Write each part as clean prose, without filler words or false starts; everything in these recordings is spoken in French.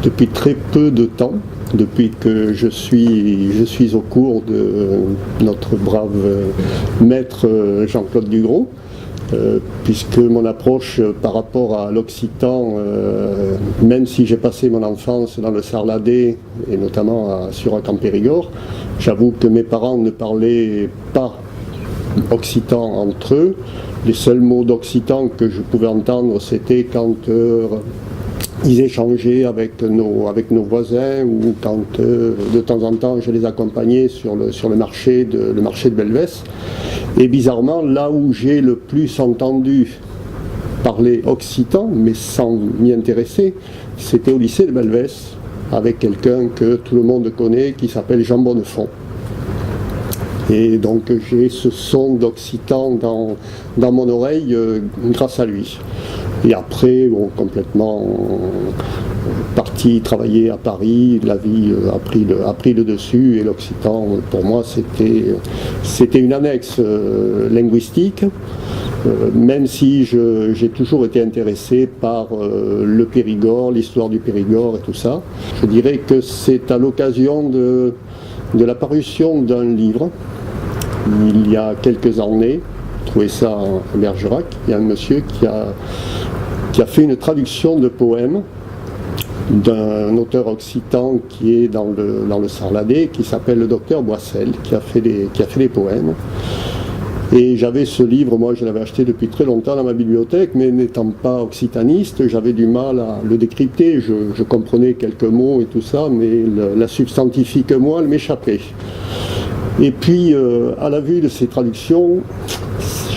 Depuis très peu de temps, depuis que je suis au cours de notre brave maître Jean-Claude Dugros, puisque mon approche par rapport à l'occitan, même si j'ai passé mon enfance dans le Sarladais et notamment sur Campérigord, j'avoue que mes parents ne parlaient pas occitan entre eux. Les seuls mots d'occitan que je pouvais entendre, c'était quand ils échangeaient avec nos voisins ou quand de temps en temps je les accompagnais sur le marché de Belvès. Et bizarrement, là où j'ai le plus entendu parler occitan, mais sans m'y intéresser, c'était au lycée de Belvès, avec quelqu'un que tout le monde connaît, qui s'appelle Jean Bonnefond. Et donc j'ai ce son d'occitan dans mon oreille grâce à lui. Et après, complètement parti travailler à Paris, la vie a pris le dessus et l'occitan, pour moi, c'était une annexe linguistique, même si j'ai toujours été intéressé par le Périgord, l'histoire du Périgord et tout ça. Je dirais que c'est à l'occasion de la parution d'un livre, il y a quelques années, trouvé ça à Bergerac, il y a un monsieur qui a fait une traduction de poèmes d'un auteur occitan qui est dans le Sarladais, qui s'appelle le docteur Boissel, qui a fait des poèmes. Et j'avais ce livre, moi je l'avais acheté depuis très longtemps dans ma bibliothèque, mais n'étant pas occitaniste, j'avais du mal à le décrypter, je comprenais quelques mots et tout ça, mais la substantifique moelle m'échappait. Et puis, à la vue de ces traductions,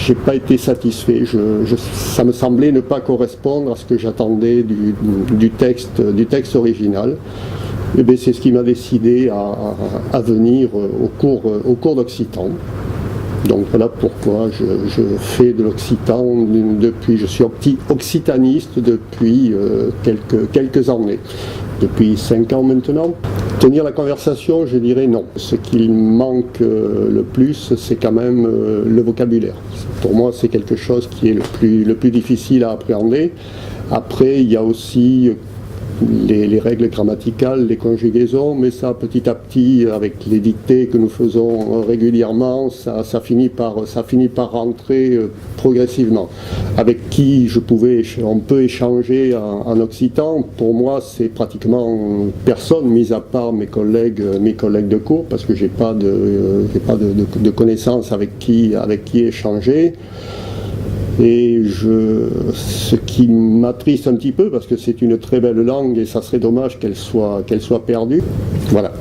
j'ai pas été satisfait. Ça me semblait ne pas correspondre à ce que j'attendais du texte original. Et bien, c'est ce qui m'a décidé à venir au cours d'occitan. Donc voilà pourquoi je fais de l'occitan depuis, je suis occitaniste depuis quelques années, depuis 5 ans maintenant. Tenir la conversation, je dirais non. Ce qui manque le plus, c'est quand même le vocabulaire. Pour moi, c'est quelque chose qui est le plus difficile à appréhender. Après, il y a aussi les règles grammaticales, les conjugaisons, mais ça, petit à petit, avec les dictées que nous faisons régulièrement, ça finit par rentrer progressivement. Avec qui on peut échanger en occitan, pour moi, c'est pratiquement personne, mis à part mes collègues de cours, parce que j'ai pas de connaissances avec qui échanger. Et ce qui m'attriste un petit peu, parce que c'est une très belle langue et ça serait dommage qu'elle soit perdue. Voilà.